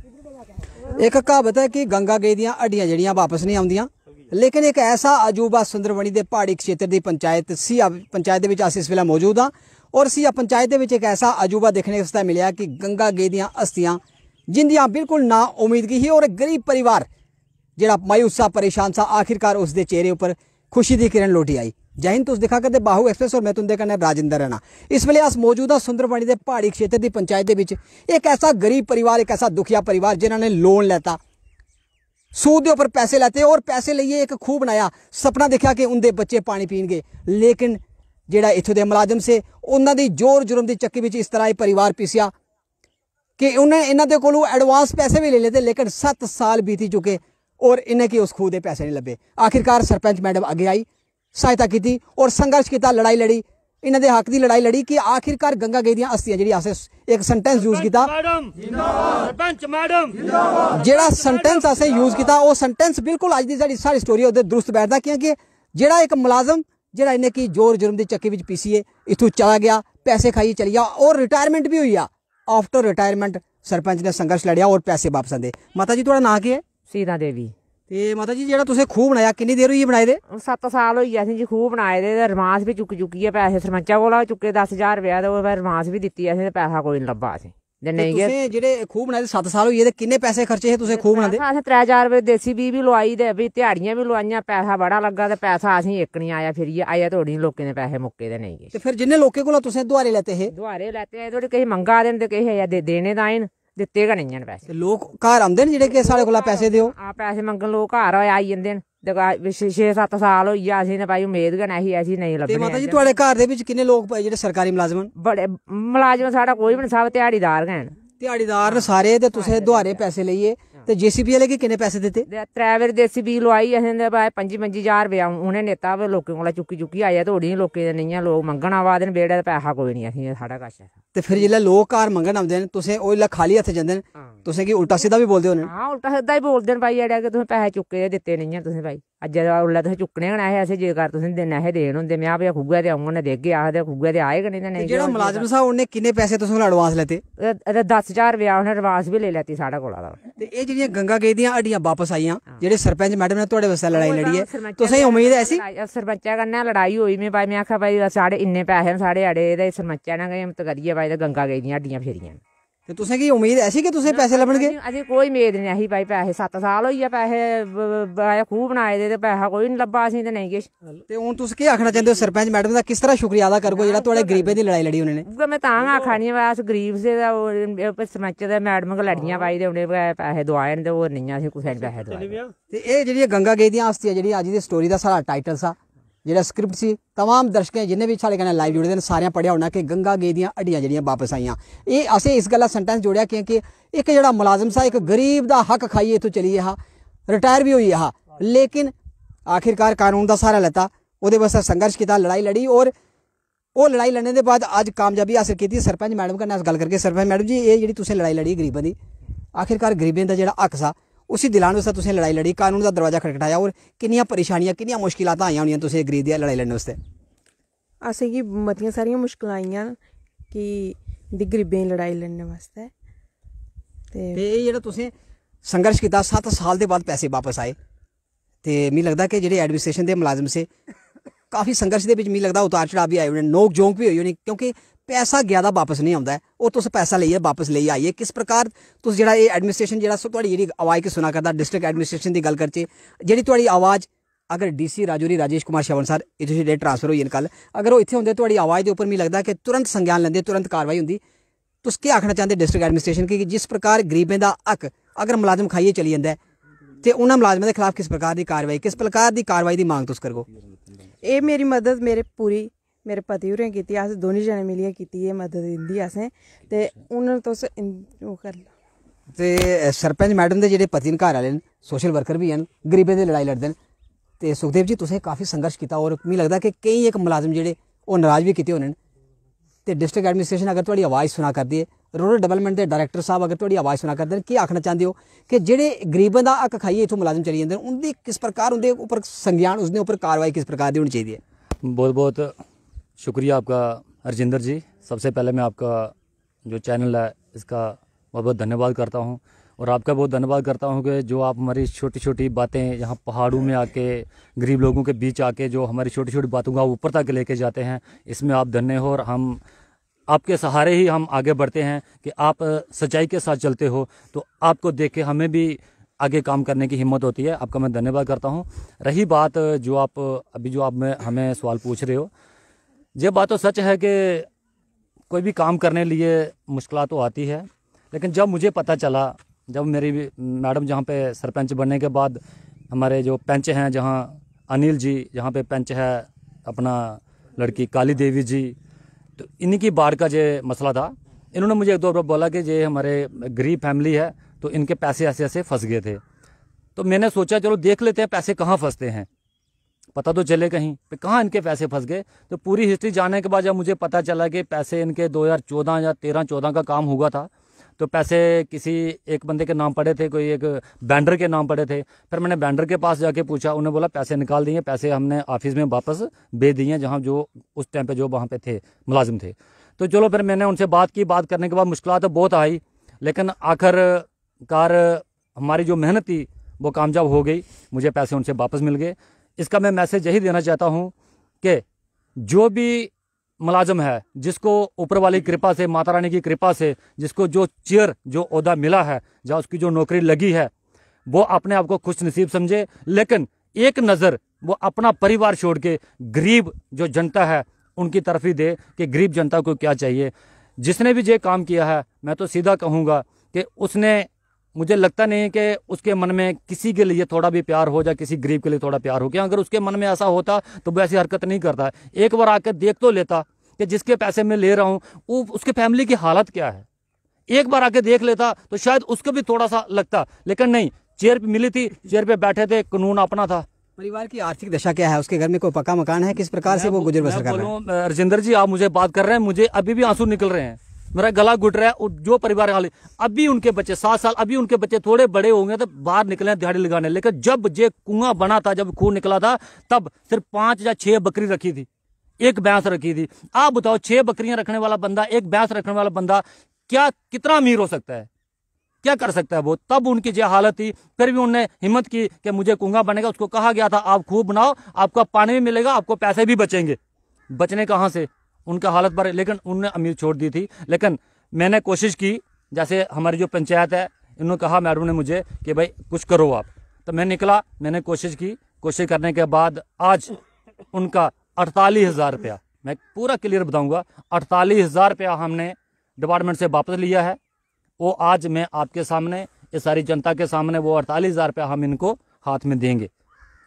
एक कहावत है कि गंगा गई दियां हड्डियां जड़ियां वापस नहीं आउंदियां, लेकिन एक ऐसा अजूबा सुंदरबनी के पहाड़ी क्षेत्र की पंचायत सिया पंचायत के इस वेले मौजूद हाँ और सिया पंचायत के एक ऐसा अजूबा देखने वास्ते मिलया कि गंगा गई दियां हस्तियां जिंदियां बिल्कुल ना उम्मीदगी ही और एक गरीब परिवार जिहड़ा मायूस सा परेशान सा आखिरकार उसके चेहरे उपर खुशी की किरण लोटी आई। जय हिंद, तुस दिखा करते बाहू एक्सप्रेस और मैं तुंदे कन्नै राजिंदर राणा। इस वेले अस मौजूद हाँ सुंदरबनी के पहाड़ी क्षेत्र की पंचायत के विच एक ऐसा गरीब परिवार, एक ऐसा दुखिया परिवार जिन्होंने लोन लेता, सूद के उपर पैसे लेते और पैसे लिए एक खूह बनाया, सपना देखा कि उनके बच्चे पानी पीणगे, लेकिन जिहड़ा इत्थों दे मुलाजम से उन्हां दी जोर जुर्म की चक्की विच इस तरह ये परिवार पिसिया कि उन्हें इन्हां दे कोलों एडवांस पैसे भी ले लेते, लेकिन 7 साल बीती चुके और इन्हें कि उस खूह के पैसे नहीं लभे। आखिरकार सरपंच मैडम अगे आई, सहायता की और संघर्ष किया, लड़ाई लड़ी, इन्हां दे हक की लड़ाई लड़ी कि आखिरकार गंगा गई दियां हस्तियां जिहड़ी असें एक सेंटेंस यूज किया, जिहड़ा सेंटेंस असें यूज किया वो सेंटेंस बिल्कुल अज दी सारी स्टोरी उहदे दुरुस्त बैठदा, क्योंकि जिहड़ा एक मुलाजम जिहड़ा इन्हें की जोर जुर्म की चक्की विच पीसीए इत्थों चला गया, पैसे खाई चली गया और रिटायरमेंट भी हुई। आफ्टर रिटायरमेंट सरपंच ने संघर्ष लड़िया और पैसे वापस आंदे। माता जी तुहाड़ा नाम की है? सीता देवी। ते माता जी जेड़ा तुसें खूह बनाया किन्नी देर हुई बनाए दे? 7 साल होई असें जी खूह बनाए दे, रमास भी चुक्की पैसे सरपंचा कोला चुक्के 10,000 रुपया, ते रमास भी दित्ती असें ते पैसा कोई नहीं लब्भा असें। तुसें जेह्ड़े खूह बनाए दे 7 साल होई ते किन्ने पैसे खर्चे हे तुसें खूह बनांदे? असें 3-4 रपेऽ देसी बीऽ भी लोआई ते भी ध्याड़ियां भी लोआइयां, पैसा बड़ा लग्गा ते पैसा असें इक नहीं आया, फिर आया तोड़ी लोकें दे पैसे मुक्के ते नेईं किश। ते फिर जिन्ने लोकें कोला तुसें दुआरे लैते हे? दुआरे लैते थोड़ी किश मंगा दे न ते किश देने ताईं दित्ते गै नेईं न पैसे। लोक घर आंदे न जेह्ड़े कि साढ़े कोला पैसे देओ? पैसे मंगन लोक घर आई जंदे न। 6-7 साल होई गेआ असें भाई उम्मीद गै नहीं ऐसी नहीं लब्भने। माता जी तुहाड़े घर दे विच किन्ने लोक जेह्ड़े सरकारी मुलाजम न? बड़े मुलाजम साढ़ा कोई भी नहीं, सब ध्याड़ीदार गै न। ध्याड़ीदार न सारे, ते तुसें दुआरे पैसे लेइयै ते जेसीबी आह्ले गी किन्ने पैसे दित्ते? 3 बारी देसी बीऽ लोआई असें ते भाई 25,000 रुपया उ'नें लेता, लोकें कोला चुक्की आया तोड़ी लोकें दे नेईं लोक मंगन आवा दे न बेड़े ते पैसा कोई नहीं असें साढ़े कश। ते फिर जेल्लै लोक घर मंगन आंदे न तुसें ओह् जेल्लै खाली हत्थ जंदे न तुसें की उल्टा सीधा भी बोलदे होने? हाँ उल्टा सीधा ही बोलदे न भाई जेह्ड़ा कि तुसें पैसे चुक्के दे दित्ते नेईं तुसें भाई अज्ज उल्लै तुसें चुक्कने गै नेहे, असें जेकर तुसें देने असें देन होंदे, मैं भाई खुऐ ते औङन देगे आखदे खुऐ ते आए गै नेईं ते नेईं। जेह्ड़ा मुलाजम सा उन्ने किन्ने पैसे तुसें कोला एडवांस लैते? 10,000 रुपया उन्नै एडवांस भी लेई लैती साढ़े कोला। ते एह् जेह्ड़ियां गंगा गेई दियां हड्डियां वापस आइयां जेह्ड़े सरपंच मैडम ने तुहाड़े वास्ते लड़ाई लड़ी है, तुसें उम्मीद ऐसी? सरपंचा कन्नै लड़ाई होई में भाई, मैं आखेआ भाई साढ़े इन्ने पैसे न साढ़े अड़े ते सरपंचा ने गै हिम्मत करियै भाई ते गंगा गेई दियां हड्डियां फेरियां। ते तुसें की उम्मीद ऐसी कि तुसें पैसे लब्भणगे? असें कोई उम्मीद नहीं ऐही भाई, पैसे 7 साल होई गेआ पैसे खूह बनाए दे ते पैसा कोई नहीं लब्भा असें ते नेईं किश। ते हुन तुस केह् आखना चाहंदे हो सरपंच मैडम दा किस तरह शुक्रिया अदा करगो जेह्ड़ा तुहाड़े गरीबें दी लड़ाई लड़ी उ'नें? उ'ऐ मैं तां गै आखा नी अस गरीब से सरपंच ते मैडम गै लड़ियां भाई ते उ'नें पैसे दोआए न ते होर नेईं असें कुसै ने पैसे दोआए। ते एह् जेह्ड़ियां गंगा गेई दियां हस्तियां जेह्ड़ी अज्ज दी स्टोरी दा साढ़ा टाइटल सा जेह्ड़ा स्क्रिप्ट सी, तमाम दर्शकें जिन्ने भी साढ़े कन्नै लाइव जुड़े दे न सारें पढ़ेआ होना कि गंगा गेई दियां हड्डियां जेह्ड़ियां वापस आइयां। एह् असें इस गल्ला सेंटेंस जोड़ेआ क्योंकि एक जेह्ड़ा मुलाजम सा, एक गरीब दा हक खाइयै इत्थों चली गेआ हा, रिटायर भी होई गेआ हा, लेकिन आखिरकार कानून दा सहारा लैता, ओह्दे वास्ते संघर्ष किया, लड़ाई लड़ी और ओह् लड़ाई लड़ने के बाद अज कामयाबी हासिल की। सरपंच मैडम कन्नै अस गल करगे। सरपंच मैडम जी एह् जेह्ड़ी तुसें लड़ाई लड़ी गरीबें दी, आखिरकार गरीबें दा जेह्ड़ा हक सा उसी दिलाने वास्ते तुसें लड़ाई लड़ी, कानून का दरवाजा खटखटाया और किन्नियां परेशानियां किन्नियां मुश्किलात आइयां होनियां तुसें गरीब दी लड़ाई लड़ने वास्ते? असें गी मतियां सारियां मुश्किलां आइयां कि गरीबें दी लड़ाई लड़ने वास्ते। ते एह् जेह्ड़ा तुसें संघर्ष किया 7 साल के बाद पैसे वापस आए, तो मिगी लगता कि जेह्ड़े एडमिनिस्ट्रेशन के मुलाजम से काफ़ी संघर्ष के मिगी लगता उतार चढ़ाव भी आए होने, नोक झोंक भी हुई होनी, क्योंकि पैसा गया दा वापस नहीं आता है, वो तुस पैसा लेइयै वापस लेइयै आइए। किस प्रकार तुस जेह्ड़ा एह् एडमिनिस्ट्रेशन जेह्ड़ा तुहाड़ी जेह्ड़ी आवाज़ की सुना करदा, डिस्ट्रिक्ट एडमिनिस्ट्रेशन की गल करचे, जेह्ड़ी तुहाड़ी आवाज़ अगर DC राजौरी राजेश कुमार श्रवण सर इत्थै जेह्ड़े ट्रांसफर होई कल, अगर वो इत्थे होंदे तुहाड़ी आवाज़ के उपर मिगी लगता कि तुरंत संज्ञान लैंदे, तुरंत कार्रवाई होंदी। तुस केह् आखना चाहते डिस्ट्रिक्ट एडमिनिस्ट्रेशन की जिस प्रकार गरीबें का हक अगर मुलाजम खाइयै चली जाता है तो उन्होंने मुलाजमें के खिलाफ किस प्रकार की कार्रवाई, किस प्रकार की कार्रवाई की मांग तुस करगो? एह् मेरी मदद मेरे पति होरें कीती, अस दोनों जने मिलियै कीती एह् मदद इंदी असें, ते हून तुस ओह् कर लो। ते सरपंच मैडम दे जेह्ड़े पति न घर आह्ले न, सोशल वर्कर भी हैन, गरीबें दी लड़ाई लड़दे न, ते सुखदेव जी तुसें काफ़ी संघर्ष किया और मिगी लगता कि केईं एक मुलाजम जेह्ड़े ओह् नाराज़ भी कीते होने न, ते डिस्ट्रिक्ट एडमिनिस्ट्रेशन अगर तुहाड़ी आवाज़ सुना करदी है, रूरल डेवलपमेंट के डायरैक्टर साहब अगर तुहाड़ी आवाज़ सुना करदे न, केह् आखना चाहते हो कि जेह्ड़े गरीबें का हक खाइयै इत्थों मुलाजम चली जाते हैं उनकी किस प्रकार उनके उपर संज्ञान, उसके उपर कार्रवाई किस प्रकार की होनी चाहिए? बहुत बहुत शुक्रिया आपका हरजिंदर जी। सबसे पहले मैं आपका जो चैनल है इसका बहुत बहुत धन्यवाद करता हूँ, और आपका बहुत धन्यवाद करता हूँ कि जो आप हमारी छोटी छोटी बातें यहाँ पहाड़ों में आके गरीब लोगों के बीच आके जो हमारी छोटी छोटी बातों को आप ऊपर तक लेके जाते हैं, इसमें आप धन्य हो। और हम आपके सहारे ही हम आगे बढ़ते हैं कि आप सच्चाई के साथ चलते हो, तो आपको देख के हमें भी आगे काम करने की हिम्मत होती है। आपका मैं धन्यवाद करता हूँ। रही बात जो आप अभी जो आप हमें सवाल पूछ रहे हो, ये बात तो सच है कि कोई भी काम करने लिए मुश्किल तो आती है, लेकिन जब मुझे पता चला, जब मेरी मैडम जहाँ पे सरपंच बनने के बाद हमारे जो पंच हैं, जहाँ अनिल जी जहाँ पे पंच है, अपना लड़की काली देवी जी, तो इन्हीं की बाढ़ का जो मसला था, इन्होंने मुझे एक दो बार बोला कि ये हमारे गरीब फैमिली है तो इनके पैसे ऐसे ऐसे फंस गए थे। तो मैंने सोचा चलो देख लेते हैं पैसे कहाँ फंसते हैं, पता तो चले कहीं पे कहाँ इनके पैसे फंस गए। तो पूरी हिस्ट्री जानने के बाद जब मुझे पता चला कि पैसे इनके 2014 या 13-14 का काम हुआ था, तो पैसे किसी एक बंदे के नाम पड़े थे, कोई एक बैंडर के नाम पड़े थे। फिर मैंने बैंडर के पास जाके पूछा, उन्होंने बोला पैसे निकाल दिए, पैसे हमने ऑफिस में वापस भेज दिए जहाँ जो उस टाइम पे जो वहाँ पे थे मुलाजिम थे। तो चलो फिर मैंने उनसे बात की, बात करने के बाद मुश्किल तो बहुत आई, लेकिन आखिरकार हमारी जो मेहनत थी वो कामयाब हो गई, मुझे पैसे उनसे वापस मिल गए। इसका मैं मैसेज यही देना चाहता हूँ कि जो भी मुलाजम है, जिसको ऊपर वाली कृपा से, माता रानी की कृपा से, जिसको जो चेयर जो ओहदा मिला है, जहाँ उसकी जो नौकरी लगी है, वो अपने आप को खुश नसीब समझे, लेकिन एक नज़र वो अपना परिवार छोड़ के गरीब जो जनता है उनकी तरफ ही दे कि गरीब जनता को क्या चाहिए। जिसने भी ये काम किया है, मैं तो सीधा कहूँगा कि उसने, मुझे लगता नहीं कि उसके मन में किसी के लिए थोड़ा भी प्यार हो, जाए किसी गरीब के लिए थोड़ा प्यार हो। क्या अगर उसके मन में ऐसा होता तो वो ऐसी हरकत नहीं करता। एक बार आकर देख तो लेता कि जिसके पैसे मैं ले रहा हूँ वो उसके फैमिली की हालत क्या है, एक बार आके देख लेता तो शायद उसको भी थोड़ा सा लगता। लेकिन नहीं, चेयर पे मिली थी, चेयर पे बैठे थे, कानून अपना था। परिवार की आर्थिक दशा क्या है, उसके घर में कोई पक्का मकान है, किस प्रकार से वो गुजर बसर कर रहे हैं? राजेंद्र जी, आप मुझे बात कर रहे हैं, मुझे अभी भी आंसू निकल रहे हैं, मेरा गला घुट रहा है। जो परिवार हाल, अभी उनके बच्चे 7 साल, अभी उनके बच्चे थोड़े बड़े होंगे तो बाहर निकले दिहाड़ी लगाने, लेकिन जब ये कुआं बना था, जब खून निकला था, तब सिर्फ 5 या 6 बकरी रखी थी, एक भैंस रखी थी। आप बताओ, 6 बकरियां रखने वाला बंदा, एक भैंस रखने वाला बंदा क्या कितना अमीर हो सकता है, क्या कर सकता है वो? तब उनकी जो हालत थी, फिर भी उन्होंने हिम्मत की कि मुझे कुआं बनेगा। उसको कहा गया था आप खूब बनाओ, आपको पानी भी मिलेगा, आपको पैसे भी बचेंगे। बचने कहाँ से, उनका हालत पर, लेकिन उनने अमीर छोड़ दी थी। लेकिन मैंने कोशिश की, जैसे हमारी जो पंचायत है, इन्होंने कहा मैडम ने मुझे कि भाई कुछ करो आप, तो मैं निकला, मैंने कोशिश की। कोशिश करने के बाद आज उनका 48,000 रुपया, मैं पूरा क्लियर बताऊंगा, 48,000 रुपया हमने डिपार्टमेंट से वापस लिया है। वो आज मैं आपके सामने, इस सारी जनता के सामने, वो 48,000 रुपया हम इनको हाथ में देंगे।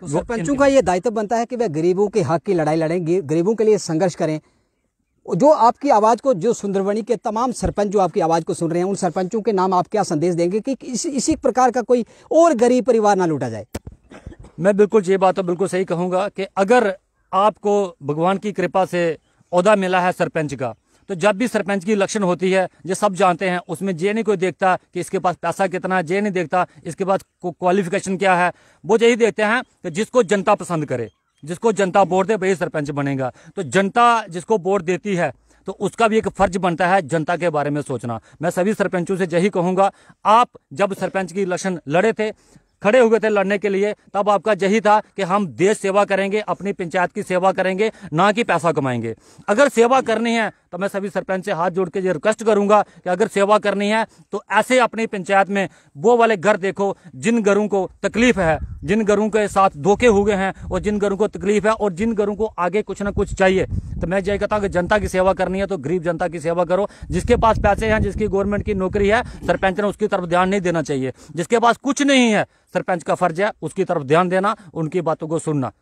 तो सरपंचों का ये दायित्व बनता है कि वे गरीबों के हक की लड़ाई लड़ें, गरीबों के लिए संघर्ष करें। जो आपकी आवाज़ को, जो सुंदरबनी के तमाम सरपंच जो आपकी आवाज़ को सुन रहे हैं, उन सरपंचों के नाम आप क्या संदेश देंगे कि इसी प्रकार का कोई और गरीब परिवार ना लूटा जाए? मैं बिल्कुल ये बात तो बिल्कुल सही कहूँगा कि अगर आपको भगवान की कृपा से ओहदा मिला है सरपंच का, तो जब भी सरपंच की इलेक्शन होती है, ये सब जानते हैं, उसमें ये नहीं कोई देखता कि इसके पास पैसा कितना है, ये नहीं देखता इसके पास क्वालिफिकेशन क्या है। वो यही देखते हैं कि जिसको जनता पसंद करे, जिसको जनता वोट दे, वही सरपंच बनेगा। तो जनता जिसको वोट देती है, तो उसका भी एक फर्ज बनता है जनता के बारे में सोचना। मैं सभी सरपंचों से यही कहूँगा, आप जब सरपंच की इलेक्शन लड़े थे, खड़े हुए थे लड़ने के लिए, तब आपका यही था कि हम देश सेवा करेंगे, अपनी पंचायत की सेवा करेंगे, ना कि पैसा कमाएंगे। अगर सेवा करनी है तो मैं सभी सरपंच से हाथ जोड़ के ये रिक्वेस्ट करूंगा कि अगर सेवा करनी है तो ऐसे अपनी पंचायत में वो वाले घर देखो जिन घरों को तकलीफ है, जिन घरों के साथ धोखे हुए हैं, और जिन घरों को तकलीफ है, और जिन घरों को आगे कुछ ना कुछ चाहिए। तो मैं यही कहता हूँ कि जनता की सेवा करनी है तो गरीब जनता की सेवा करो। जिसके पास पैसे हैं, जिसकी गवर्नमेंट की नौकरी है, सरपंच ने उसकी तरफ ध्यान नहीं देना चाहिए। जिसके पास कुछ नहीं है, सरपंच का फर्ज है उसकी तरफ ध्यान देना, उनकी बातों को सुनना।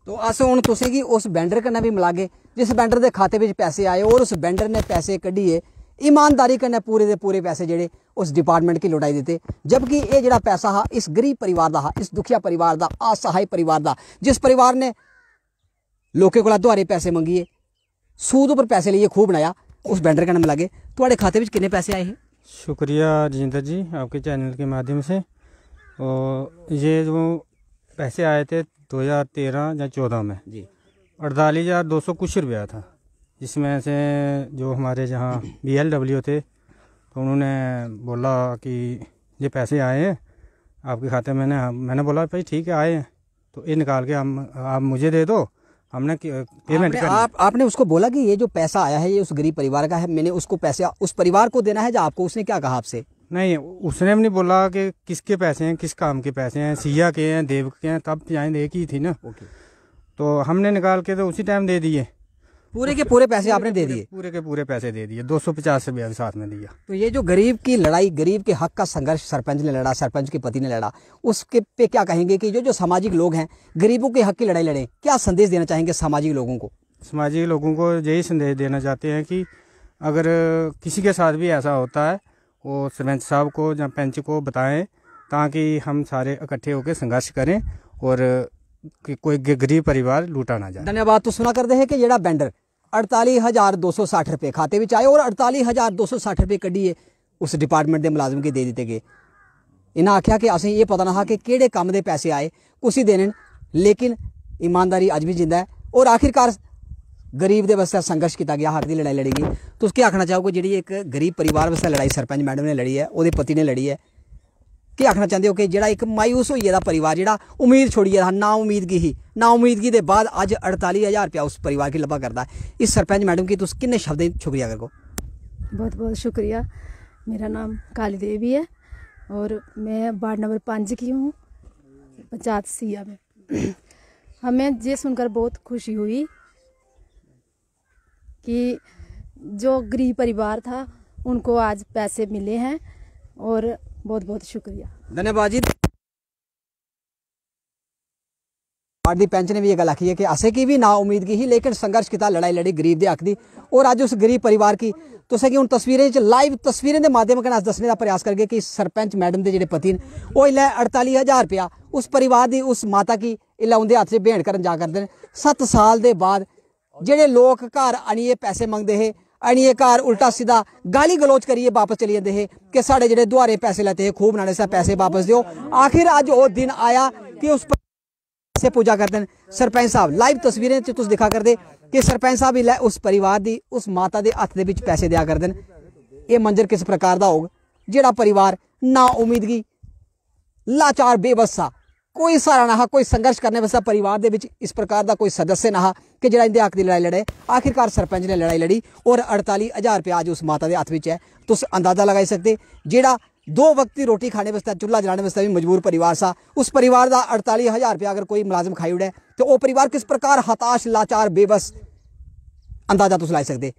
तो अस हुण तुसीं कि उस बैंडर कन्नै भी मिलागे जिस बैंडर के खाते में पैसे आए, और उस बैंडर ने पैसे कड्ढिए ईमानदारी कन्नै पूरे दे पूरे पैसे जेडे उस डिपार्टमेंट की लुटाई दिते। जबकि ये जेड़ा पैसा हा इस गरीब परिवार दा हा, इस दुखिया परिवार दा, असहाय परिवार दा, जिस परिवार ने लोकें कोला दुहारे पैसे मंगिए, सूद उपर पैसे लिए खूह बनाया, उस बैंडर कन्नै मिलागे। तुहाडे खाते में कितने पैसे आए हैं? शुक्रिया राजेंद्र जी, आपके चैनल के माध्यम से। और ये जो पैसे आए थे 2013 या 14 में जी 48,200 कुछ रुपया था, जिसमें से जो हमारे जहाँ BLW थे तो उन्होंने बोला कि ये पैसे आए हैं आपके खाते में। मैंने बोला भाई ठीक है आए हैं, तो ये निकाल के आप मुझे दे दो, हमने पेमेंट कर आपने उसको बोला कि ये जो पैसा आया है ये उस गरीब परिवार का है, मैंने उसको पैसे उस परिवार को देना है या आपको? उसने क्या कहा आपसे? नहीं, उसने भी नहीं बोला कि किसके पैसे हैं, किस काम के पैसे हैं, सिया के हैं, देव के हैं, तब शायद एक ही थी ना। तो हमने निकाल के तो उसी टाइम दे दिए, पूरे के पूरे पैसे आपने दे दिए? पूरे के पूरे पैसे दे दिए, 250 रुपया साथ में दिया। तो ये जो गरीब की लड़ाई, गरीब के हक का संघर्ष सरपंच ने लड़ा, सरपंच के पति ने लड़ा, उसके पे क्या कहेंगे कि जो सामाजिक लोग हैं गरीबों के हक की लड़ाई लड़े, क्या संदेश देना चाहेंगे सामाजिक लोगों को? समाजिक लोगों को यही संदेश देना चाहते हैं कि अगर किसी के साथ भी ऐसा होता है वो सरपंच साहब को या पंच को बताएं, ताकि हम सारे इकट्ठे होकर संघर्ष करें और कोई गरीब परिवार लूटा ना जाए। धन्यवाद। तो सुना करते हैं कि जेड़ा बैंडर 48,260 रुपए खाते में आए और 48,260 रुपए कड्ढिए उस डिपार्टमेंट के मुलाजम के दे दिते गए। इन्हें आख्या कि असें ये पता ना हा कि केड़े काम दे पैसे आए, कुछ ही देने, लेकिन ईमानदारी अज भी जिंदा है और आखिरकार गरीब दे वास्ते संघर्ष किया गया, हक की लड़ाई लड़ी गई। तो उसके आखना चाहोगे जी एक गरीब परिवार वास्ते लड़ाई सरपंच मैडम ने लड़ी है, वो पति ने लड़ी है, क्या आखना चाहते हो कि जेड़ा एक मायूस हो गया परिवार, जेड़ा उम्मीद छोड़िए रहा, ना उम्मीदगी के बाद अज 48,000 रुपया उस परिवार की लब्भा करता है। इस सरपंच मैडम की तुम किन्ने शब्द शुक्रिया करो? बहुत बहुत शुक्रिया। मेरा नाम काली देवी है और मैं वार्ड नंबर 5 की हूँ, पंचायत सिया में। हमें ये सुनकर बहुत खुशी हुई कि जो गरीब परिवार था उनको आज पैसे मिले हैं और बहुत बहुत शुक्रिया। धन्यवाद जी। पार्टी पेंच ने भी ये गल आखी है कि असें की भी ना उम्मीदगी ही, लेकिन संघर्ष किया, लड़ाई लड़ी गरीब के हक की और अज उस गरीब परिवार की तुसें कि हुण तस्वीरें लाइव तस्वीरें के माध्यम कन्नै दस्सने का प्रयास करगे कि सरपंच मैडम के जेडे पति ने वो इल्लै 48,000 रुपया उस परिवार की, उस माता की इल्लै उनके हत्थ च भेंट करन जा करदे ने। 7 साल के बाद जेडे लोग घर आनिए पैसे मंगते हैं, आनिए घर उल्टा सीधा गाली गलोच करिए वापस चली जाते हैं कि साढ़े जेडे दुआरे पैसे लेते हैं, खूब बनाने से पैसे वापस दो। आखिर अज वो दिन आया कि उस से पूजा करते हैं सरपंच साहब। लाइव तस्वीरें तुम दिखा करते कि सरपंच साहब ही उस परिवार की, उस माता के हत्थ के पैसे दिया करते हैं। ये मंजर किस प्रकार का होगा, जेड़ा परिवार ना उम्मीदगी, लाचार, बेबस सा, कोई सहारा ना हा, कोई संघर्ष करने वाला परिवार के इस प्रकार का कोई सदस्य ना हा कि जो इनके हक की लड़ाई लड़े। आखिरकार सरपंच ने लड़ाई लड़ी और 48,000 रुपया अज उस माता के हत्थ में है। तुम अंदाजा लगाई सकते जेड़ा 2 वक्त की रोटी खाने वास्ते, चूल्हा जलाने वास्ते भी मजबूर परिवार सा, उस परिवार का 48,000 रुपया अगर कोई मुलाजिम खाई उड़े तो वह परिवार किस प्रकार हताश, लाचार, बेबस, अंदाजा तुम लाई सकते।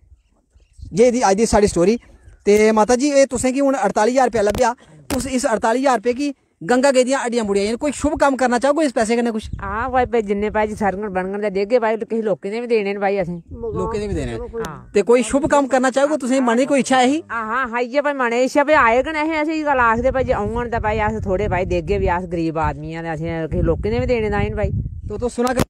ये अज की साड़ी स्टोरी। तो माता जी ये तुसें कि हुण 48,000 रुपया लभ्या, तुस इस 48,000 रुपये की गंगा गई दियां हड्डियां मुड़ियां, कोई शुभ काम करना चाहोगे इस पैसे कन्नै कुछ? हाँ भाई जिन्ने भाई सरगन बनगन दे देगे भाई, किसी लोकें ने भी देने ने भाई, असें लोकें ने भी देने ते कोई शुभ काम करना चाहोगे तुसें? मन दी कोई इच्छा है ही? हाँ हाँ ये भाई मने इच्छा भाई आए गए असें, असें गल आखदे भाई जे औंगन ते भाई अस थोड़े भाई देगे भी, अस गरीब आदमी आं ते असें किसी लोकें ने भी देने ताईं भाई। तो सुना कर